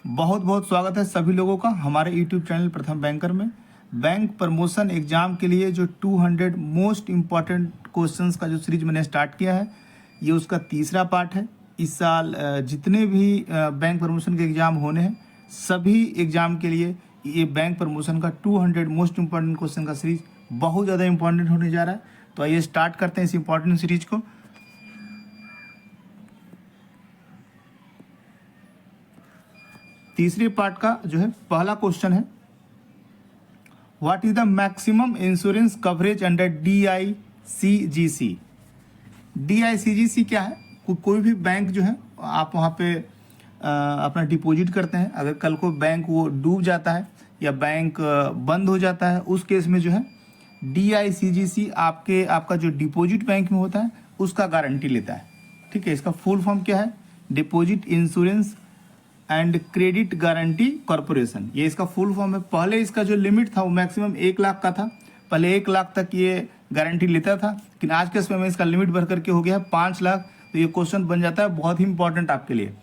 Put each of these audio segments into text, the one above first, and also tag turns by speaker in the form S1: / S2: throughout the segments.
S1: बहुत बहुत स्वागत है सभी लोगों का हमारे YouTube चैनल प्रथम बैंकर में। बैंक प्रमोशन एग्जाम के लिए जो 200 मोस्ट इम्पॉर्टेंट क्वेश्चंस का जो सीरीज मैंने स्टार्ट किया है, ये उसका तीसरा पार्ट है। इस साल जितने भी बैंक प्रमोशन के एग्ज़ाम होने हैं, सभी एग्ज़ाम के लिए ये बैंक प्रमोशन का 200 मोस्ट इम्पॉर्टेंट क्वेश्चन का सीरीज बहुत ज़्यादा इंपॉर्टेंट होने जा रहा है। तो आइए स्टार्ट करते हैं इस इंपॉर्टेंट सीरीज को। तीसरे पार्ट का जो है पहला क्वेश्चन है, what is the maximum insurance coverage under DICGC। DICGC क्या है? कोई भी बैंक जो है आप वहाँ पे अपना डिपॉजिट करते हैं, अगर कल को बैंक वो डूब जाता है या बैंक बंद हो जाता है, उस केस में जो है DICGC आपका जो डिपॉजिट बैंक में होता है उसका गारंटी लेता है। ठीक है, इसका फुल फॉर्म क्या है? Deposit insurance and credit guarantee corporation, ये इसका फुल फॉर्म है। पहले इसका जो लिमिट था वो मैक्सिमम 1 लाख का था, पहले 1 लाख तक ये गारंटी लेता था, लेकिन आज के समय में इसका लिमिट बढ़ करके हो गया है 5 लाख। तो ये क्वेश्चन बन जाता है बहुत ही इंपॉर्टेंट आपके लिए,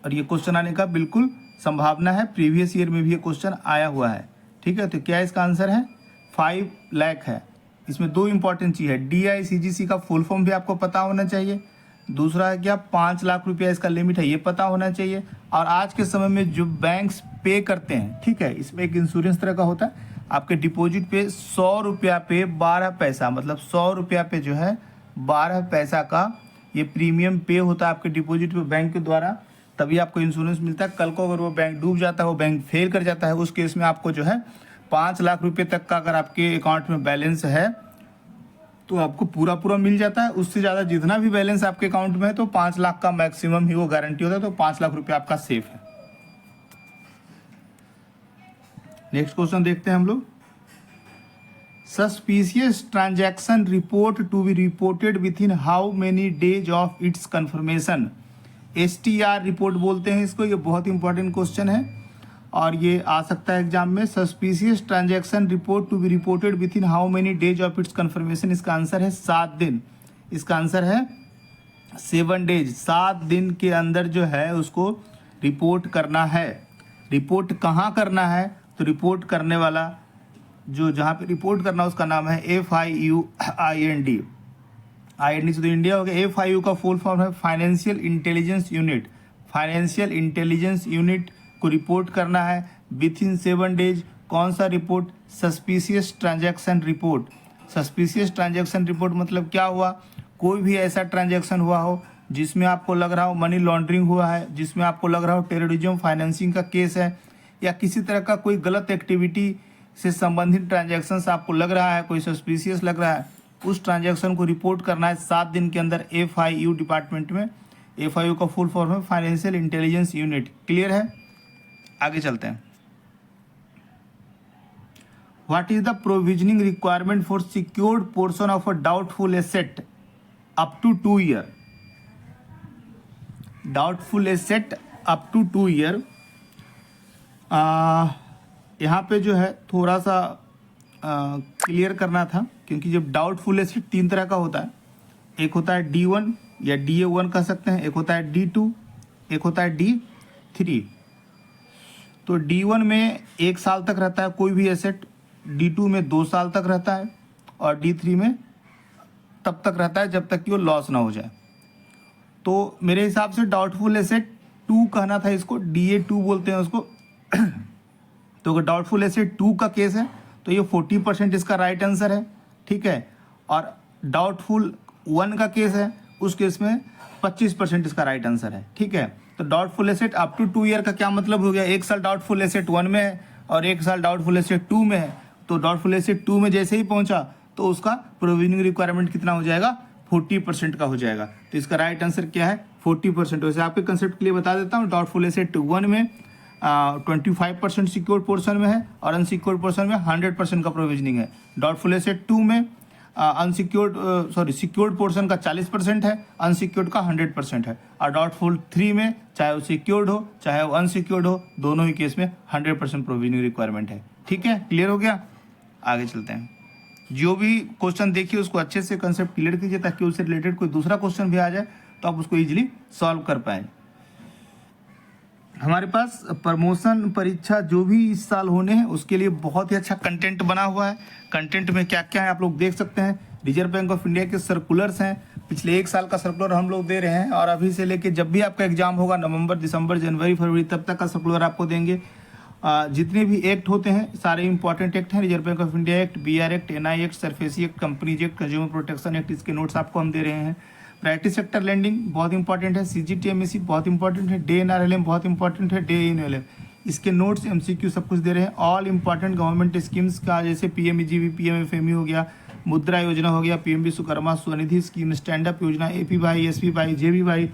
S1: और ये क्वेश्चन आने का बिल्कुल संभावना है। प्रीवियस ईयर में भी ये क्वेश्चन आया हुआ है। ठीक है, तो क्या इसका आंसर है? 5 लाख है। इसमें 2 इंपॉर्टेंट चीज़ है, DICGC का फुल फॉर्म भी आपको पता होना चाहिए, दूसरा है क्या 5 लाख रुपया इसका लिमिट है, ये पता होना चाहिए। और आज के समय में जो बैंक्स पे करते हैं, ठीक है, इसमें एक इंश्योरेंस तरह का होता है, आपके डिपॉजिट पे 100 रुपया पे 12 पैसा, मतलब 100 रुपया पे जो है 12 पैसा का ये प्रीमियम पे होता है आपके डिपॉजिट पे बैंक के द्वारा, तभी आपको इंश्योरेंस मिलता है। कल को अगर वो बैंक डूब जाता है, वो बैंक फेल कर जाता है, उस केस में आपको जो है 5 लाख रुपये तक का अगर आपके अकाउंट में बैलेंस है तो आपको पूरा मिल जाता है। उससे ज़्यादा जितना भी बैलेंस आपके अकाउंट में है तो 5 लाख का मैक्सिमम ही वो गारंटी होता है, तो 5 लाख रुपये आपका सेफ है। नेक्स्ट क्वेश्चन देखते हैं हम लोग। Suspicious transaction report to be reported within how many days of its confirmation. STR report बोलते हैं इसको। ये बहुत इंपॉर्टेंट क्वेश्चन है और ये आ सकता है एग्जाम में। Suspicious transaction report to be reported within how many days of its confirmation. इसका आंसर है 7 दिन। इसका आंसर है 7 डेज। 7 दिन के अंदर जो है उसको रिपोर्ट करना है। रिपोर्ट कहाँ करना है? तो रिपोर्ट करने वाला जो जहाँ पे रिपोर्ट करना उसका नाम है FIUIND। IND से तो इंडिया हो गया। FIU का फुल फॉर्म है financial intelligence unit. Financial intelligence unit को रिपोर्ट करना है विथ इन 7 डेज। कौन सा report? Suspicious transaction report. Suspicious transaction report मतलब क्या हुआ? कोई भी ऐसा ट्रांजैक्शन हुआ हो जिसमें आपको लग रहा हो मनी लॉन्ड्रिंग हुआ है, जिसमें आपको लग रहा हो टेररिज्म फाइनेंसिंग का केस है, या किसी तरह का कोई गलत एक्टिविटी से संबंधित ट्रांजैक्शन आपको लग रहा है, कोई सस्पिशियस लग रहा है, उस ट्रांजैक्शन को रिपोर्ट करना है 7 दिन के अंदर FIU डिपार्टमेंट में। FIU का फुल फॉर्म है फाइनेंशियल इंटेलिजेंस यूनिट। क्लियर है? आगे चलते हैं। What is the provisioning requirement for secured portion of a doubtful asset up to 2 year. Doubtful asset up to 2 year. यहाँ पे जो है थोड़ा सा क्लियर करना था, क्योंकि जब डाउटफुल एसेट 3 तरह का होता है। एक होता है D1 या DA1 कह सकते हैं, एक होता है D2, एक होता है D3। तो D1 में 1 साल तक रहता है कोई भी एसेट, D2 में 2 साल तक रहता है, और D3 में तब तक रहता है जब तक कि वो लॉस ना हो जाए। तो मेरे हिसाब से डाउटफुल एसेट 2 कहना था इसको, DA2 बोलते हैं उसको। तो अगर डाउटफुल एसेट 2 का केस है तो ये 40% इसका राइट आंसर है। ठीक है, और डाउटफुल 1 का केस है, उस केस में 25% इसका राइट आंसर है। ठीक है, तो doubtful asset up to 2 year का क्या मतलब हो गया? 1 साल डाउटफुल एसेट 1 में है और 1 साल डाउटफुल एसेट 2 में है। तो डाउटफुल एसेट 2 में जैसे ही पहुंचा तो उसका प्रोविजनिंग रिक्वायरमेंट कितना हो जाएगा? 40% का हो जाएगा। तो इसका राइट आंसर क्या है? 40%। वैसे आपके कंसेप्ट के लिए बता देता हूँ, डाउटफुल एसेट 1 में 25% सिक्योर्ड पोर्शन में है और अनसिक्योर्ड पोर्शन में 100% का प्रोविजनिंग है। डाउटफुल एसेट 2 में सिक्योर्ड पोर्शन का 40% है, अनसिक्योर्ड का 100% है। और डाउटफुल 3 में चाहे वो सिक्योर्ड हो चाहे वो अनसिक्योर्ड हो, दोनों ही केस में 100% प्रोविजनिंग रिक्वायरमेंट है। ठीक है, क्लियर हो गया? आगे चलते हैं। जो भी क्वेश्चन देखिए उसको अच्छे से कंसेप्ट क्लियर कीजिए, ताकि उससे रिलेटेड कोई दूसरा क्वेश्चन भी आ जाए तो आप उसको इजीली सॉल्व कर पाए। हमारे पास प्रमोशन परीक्षा जो भी इस साल होने हैं उसके लिए बहुत ही अच्छा कंटेंट बना हुआ है। कंटेंट में क्या क्या है आप लोग देख सकते हैं। रिजर्व बैंक ऑफ इंडिया के सर्कुलर्स हैं, पिछले 1 साल का सर्कुलर हम लोग दे रहे हैं, और अभी से लेके जब भी आपका एग्जाम होगा नवंबर, दिसंबर, जनवरी, फरवरी तब तक का सर्कुलर आपको देंगे। जितने भी एक्ट होते हैं सारे इंपॉर्टेंट एक्ट हैं, reserve bank of India act, BR act, NI act, SARFAESI act, companies act, consumer protection act, इसके नोट्स आपको हम दे रहे हैं। प्राइवेट सेक्टर लैंडिंग बहुत इंपॉर्टेंट है, CGTMSE बहुत इंपॉर्टेंट है, DNRLM बहुत इंपॉर्टेंट है, DNLM, इसके नोट्स MCQ सब कुछ दे रहे हैं। ऑल इंपॉर्टेंट गवर्नमेंट स्कीम्स का जैसे PMEGV, PMFME हो गया, मुद्रा योजना हो गया, PMB सुकर्मा स्वनिधि स्कीम, स्टैंड अप योजना, APY, SPY, JBY,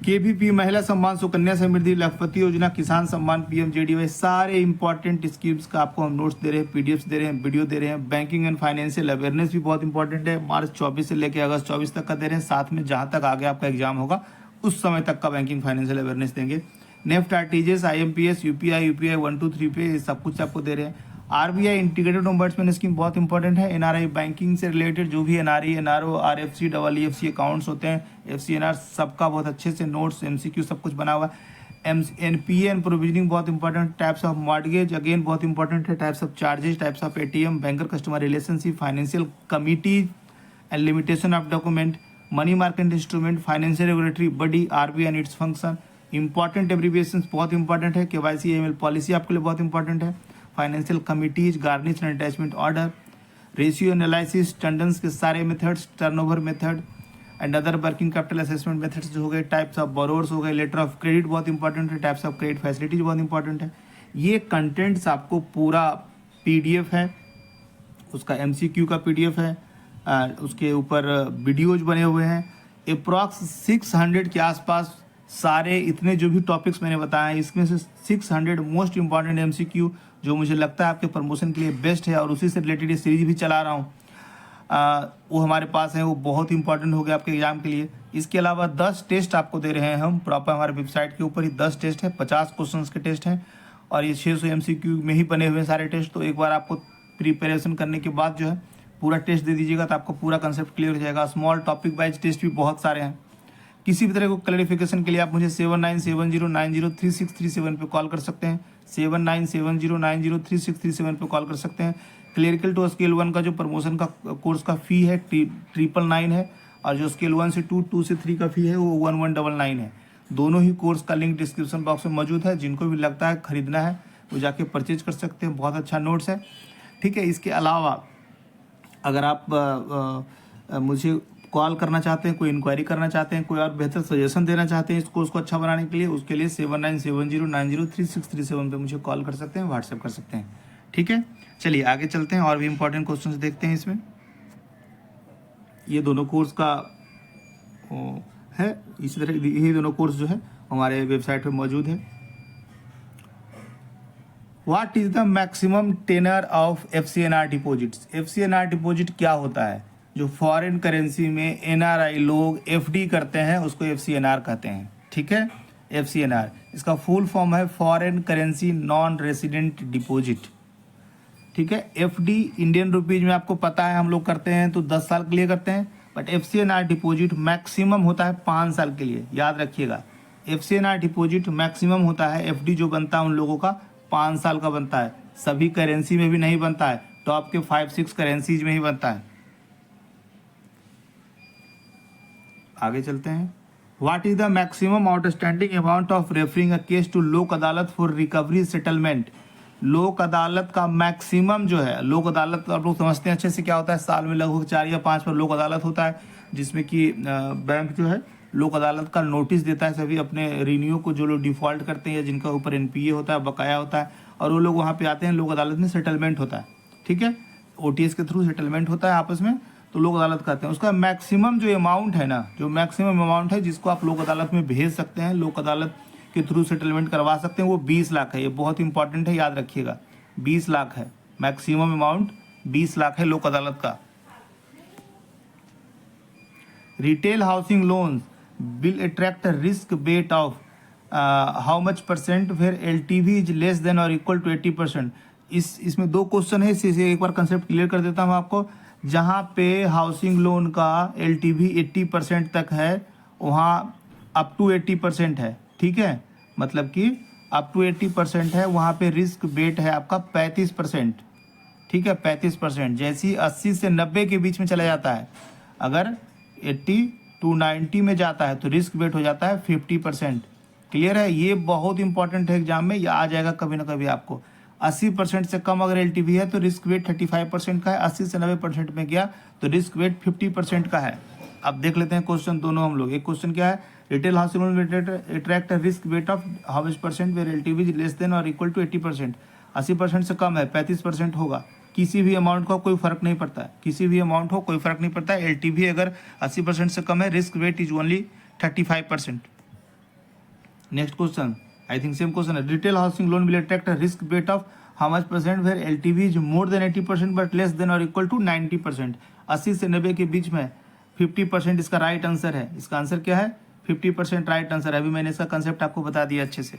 S1: KVP, महिला सम्मान, सुकन्या समृद्धि, लखपति योजना, किसान सम्मान, PMJDY, सारे इंपॉर्टेंट स्कीम्स का आपको हम नोट्स दे रहे हैं, PDFs दे रहे हैं, वीडियो दे रहे हैं। बैंकिंग एंड फाइनेंशियल अवेयरनेस भी बहुत इंपॉर्टेंट है, मार्च 24 से लेकर अगस्त 24 तक का दे रहे हैं। साथ में जहाँ तक आगे आपका एग्जाम होगा उस समय तक का बैंकिंग फाइनेंशियल अवेयरनेस देंगे। नेफ्ट, RTGS, IMPS, UPI 1, 2, 3 पे सब कुछ आपको दे रहे हैं। RBI इंटीग्रेटेड ओम्बड्समैन स्कीम बहुत इंपॉर्टेंट है। NRI बैंकिंग से रिलेटेड जो भी NRI, NRO, RFC, EEFC accounts होते हैं, FCNR, सबका बहुत अच्छे से नोट्स, MCQ सब कुछ बना हुआ है। NPA एंड प्रोविजनिंग बहुत important. Types of mortgage again बहुत इंपॉर्टेंट है। Types of charges, types of ATM, banker customer relationship, financial committees and limitation of document, money market instrument, financial regulatory body, RBI and its function. Important abbreviation बहुत important है। KYC AML policy आपके लिए बहुत important है। Financial committees, garnish and attachment order, ratio analysis, Tandon's के सारे methods, turnover method and other working capital assessment methods जो हो गए, टाइप्स ऑफ बोरोवर्स हो गए, लेटर ऑफ क्रेडिट बहुत इंपॉर्टेंट है, टाइप्स ऑफ क्रेडिट फैसिलिटीज बहुत इंपॉर्टेंट है। ये कंटेंट्स आपको पूरा PDF है, उसका MCQ का PDF है, उसके ऊपर वीडियोज बने हुए हैं। अप्रॉक्स 600 के आसपास सारे इतने जो भी टॉपिक्स मैंने बताए हैं इसमें से 600 मोस्ट इंपॉर्टेंट MCQ जो मुझे लगता है आपके प्रमोशन के लिए बेस्ट है, और उसी से रिलेटेड ये सीरीज भी चला रहा हूँ, वो हमारे पास है, वो बहुत इंपॉर्टेंट हो गया आपके एग्जाम के लिए। इसके अलावा 10 टेस्ट आपको दे रहे हैं हम प्रॉपर, हमारे वेबसाइट के ऊपर ही 10 टेस्ट है, 50 क्वेश्चन के टेस्ट हैं, और ये 600 MCQ में ही बने हुए हैं सारे टेस्ट। तो एक बार आपको प्रिपरेशन करने के बाद जो है पूरा टेस्ट दे दीजिएगा तो आपको पूरा कंसेप्ट क्लियर हो जाएगा। स्मॉल टॉपिक वाइज टेस्ट भी बहुत सारे हैं। किसी भी तरह को क्लैरिफिकेशन के लिए आप मुझे 7970903637 पे कॉल कर सकते हैं, 7970903637 पे कॉल कर सकते हैं। क्लरिकल टू स्केल 1 का जो प्रमोशन का कोर्स का फ़ी है 999 है, और जो स्केल 1 से 2 से 3 का फ़ी है वो 1199 है। दोनों ही कोर्स का लिंक डिस्क्रिप्शन बॉक्स में मौजूद है, जिनको भी लगता है खरीदना है वो जाके परचेज कर सकते हैं। बहुत अच्छा नोट्स है, ठीक है। इसके अलावा अगर आप मुझे कॉल करना चाहते हैं, कोई इंक्वायरी करना चाहते हैं, कोई और बेहतर सजेशन देना चाहते हैं इस कोर्स को अच्छा बनाने के लिए, उसके लिए 7970903637 पे मुझे कॉल कर सकते हैं, व्हाट्सएप कर सकते हैं, ठीक है। चलिए आगे चलते हैं और भी इंपॉर्टेंट क्वेश्चंस देखते हैं इसमें। ये दोनों कोर्स का है, इसी तरह ये दोनों कोर्स जो है हमारे वेबसाइट पे मौजूद है। What is the maximum tenor of FCNR डिपॉजिट्स। FCNR डिपॉजिट क्या होता है? जो फॉरेन करेंसी में NRI लोग FD करते हैं उसको FCNR कहते हैं, ठीक है। FCNR इसका फुल फॉर्म है foreign currency non resident deposit, ठीक है। FD इंडियन रुपीज में आपको पता है हम लोग करते हैं तो 10 साल के लिए करते हैं, बट FCNR डिपॉजिट मैक्सिमम होता है 5 साल के लिए, याद रखिएगा। FCNR डिपॉजिट मैक्सिमम होता है, FD जो बनता है उन लोगों का 5 साल का बनता है, सभी करेंसी में भी नहीं बनता है, टॉप के 5-6 करेंसीज में ही बनता है। आगे चलते हैं। What is the maximum outstanding amount of referring a case to Lok Adalat for recovery settlement. लोक अदालत का मैक्सिमम जो है, लोक अदालत आप लोग समझते हैं अच्छे से क्या होता है, साल में लगभग 4 या 5 बार लोक अदालत होता है, जिसमें कि बैंक जो है लोक अदालत का नोटिस देता है सभी अपने रिन्यू को, जो लोग डिफॉल्ट करते हैं या जिनका ऊपर NPA होता है, बकाया होता है, और वो लोग वहाँ पे आते हैं, लोक अदालत में सेटलमेंट होता है, ठीक है। OTS के थ्रू सेटलमेंट होता है आपस में, तो लोक अदालत कहते हैं। उसका मैक्सिमम जो अमाउंट है ना, जो मैक्सिमम अमाउंट है जिसको आप लोक अदालत में भेज सकते हैं, लोक अदालत के थ्रू सेटलमेंट करवा सकते हैं, वो 20 लाख है। ये बहुत इंपॉर्टेंट है, याद रखिएगा, 20 लाख है मैक्सिमम अमाउंट, 20 लाख है लोक अदालत का। Retail housing loans will attract a risk weight of how much percent where LTV is less than or equal to 80%। इसमें 2 क्वेश्चन है, इसे एक बार कंसेप्ट क्लियर कर देता हूँ आपको। जहाँ पे हाउसिंग लोन का LTV 80% तक है, वहाँ अप टू 80% है, ठीक है, मतलब कि अप टू 80% है, वहाँ पे रिस्क वेट है आपका 35%, ठीक है 35%। जैसे ही 80 से 90 के बीच में चला जाता है, अगर 80 टू 90 में जाता है तो रिस्क वेट हो जाता है 50%। क्लियर है, ये बहुत इंपॉर्टेंट है, एग्जाम में ये आ जाएगा कभी ना कभी आपको। 80% से कम अगर एलटीवी है तो रिस्क वेट 35% का है, 80 से 90% में गया तो रिस्क वेट 50% का है। अब देख लेते हैं क्वेश्चन दोनों हम लोग। एक क्वेश्चन क्या है, retail housing loan attract risk weight of how much percent where LTV less than और इक्वल टू 80%। 80% से कम है 35% होगा, किसी भी अमाउंट का कोई फर्क नहीं पड़ता है, किसी भी अमाउंट हो कोई फर्क नहीं पड़ता है। एलटीवी अगर 80% से कम है, risk weight is only 35%। Next question, I think same question है, retail housing loan will attract risk weight of how much percent where LTV is more than 80% but less than और इक्वल टू 90%। 80 से 90 के बीच में 50% इसका right answer है। इसका answer क्या है, 50% राइट आंसर है। अभी मैंने इसका कंसेप्ट आपको बता दिया अच्छे से।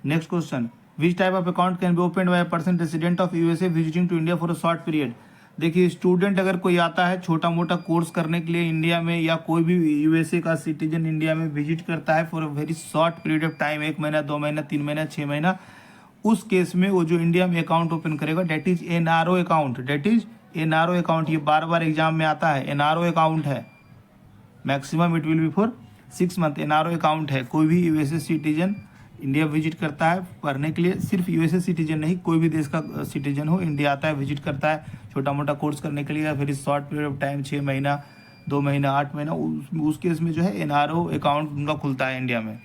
S1: Next question, which type of account can be open by a person resident of USA visiting to India for a short period. देखिए, स्टूडेंट अगर कोई आता है छोटा मोटा कोर्स करने के लिए इंडिया में, या कोई भी यूएसए का सिटीजन इंडिया में विजिट करता है for a very short period of time, 1 महीना 2 महीना 3 महीना 6 महीना, उस केस में वो जो इंडिया में अकाउंट ओपन करेगा that is NRO account, that is NRO account. ये बार बार एग्जाम में आता है, एनआरओ अकाउंट है, maximum it will be for 6 month. NRO account है, कोई भी यूएसए सिटीजन इंडिया विजिट करता है पढ़ने के लिए, सिर्फ यूएसए सिटीजन नहीं, कोई भी देश का सिटीजन हो, इंडिया आता है विजिट करता है छोटा मोटा कोर्स करने के लिए, या फिर शॉर्ट पीरियड ऑफ टाइम 6 महीना 2 महीना 8 महीना, उस केस में जो है एनआरओ अकाउंट उनका खुलता है इंडिया में।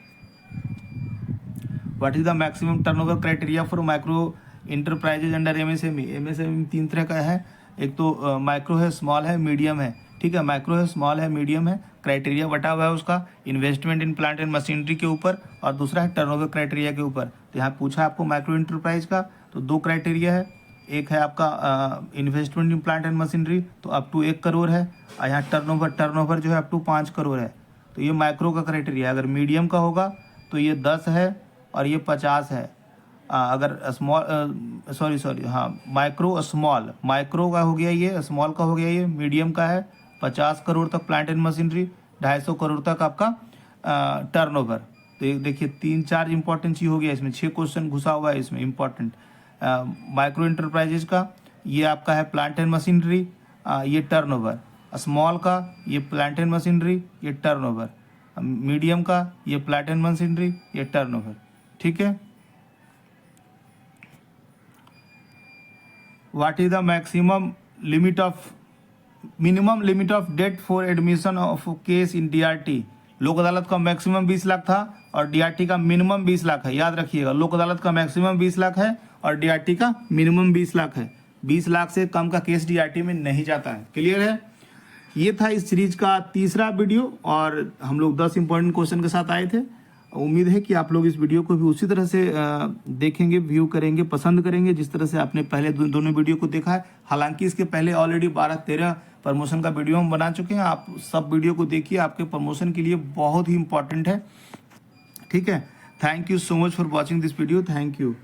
S1: What is the maximum turnover criteria for micro enterprises under MSME. MSME 3 तरह का है, एक तो माइक्रो है, स्मॉल है, मीडियम है, ठीक है, माइक्रो है, स्मॉल है, मीडियम है। क्राइटेरिया बटा हुआ है उसका investment in plant and machinery के ऊपर, और दूसरा है टर्नओवर क्राइटेरिया के ऊपर। तो यहाँ पूछा आपको माइक्रो इंटरप्राइज का, तो 2 क्राइटेरिया है, एक है आपका investment in plant and machinery, तो अप टू 1 करोड़ है, और यहाँ टर्नओवर जो है अप टू 5 करोड़ है। तो ये माइक्रो का क्राइटेरिया। अगर मीडियम का होगा तो ये 10 है और ये 50 है। अगर स्मॉल माइक्रो स्मॉल, माइक्रो का हो गया ये, स्मॉल का हो गया ये, मीडियम का है 50 करोड़ तक प्लांट एंड मशीनरी, 250 करोड़ तक आपका टर्नओवर। तो ये देखिए 3-4 इंपॉर्टेंट चीज हो गया इसमें, 6 क्वेश्चन घुसा हुआ है इसमें इंपॉर्टेंट। माइक्रो इंटरप्राइजेज का ये आपका है प्लांट एंड मशीनरी, ये टर्नओवर। स्मॉल का ये प्लांट एंड मशीनरी, ये टर्नओवर। मीडियम का ये प्लांट एंड मशीनरी, ये टर्नओवर, ठीक है। What is the minimum limit of debt for admission of case in DRT. Lok Adalat का मैक्सिमम 20 लाख था और डीआरटी का मिनिमम 20 लाख है, याद रखिएगा। लोक अदालत का मैक्सिमम 20 लाख है और डीआरटी का मिनिमम 20 लाख है। 20 लाख से कम का केस डीआरटी में नहीं जाता है। क्लियर है, ये था इस सीरीज का तीसरा वीडियो, और हम लोग 10 इंपॉर्टेंट क्वेश्चन के साथ आए थे। उम्मीद है कि आप लोग इस वीडियो को भी उसी तरह से देखेंगे, व्यू करेंगे, पसंद करेंगे जिस तरह से आपने पहले दोनों वीडियो को देखा है। हालांकि इसके पहले ऑलरेडी 12-13 प्रमोशन का वीडियो हम बना चुके हैं। आप सब वीडियो को देखिए, आपके प्रमोशन के लिए बहुत ही इंपॉर्टेंट है, ठीक है। Thank you so much for watching this video, thank you.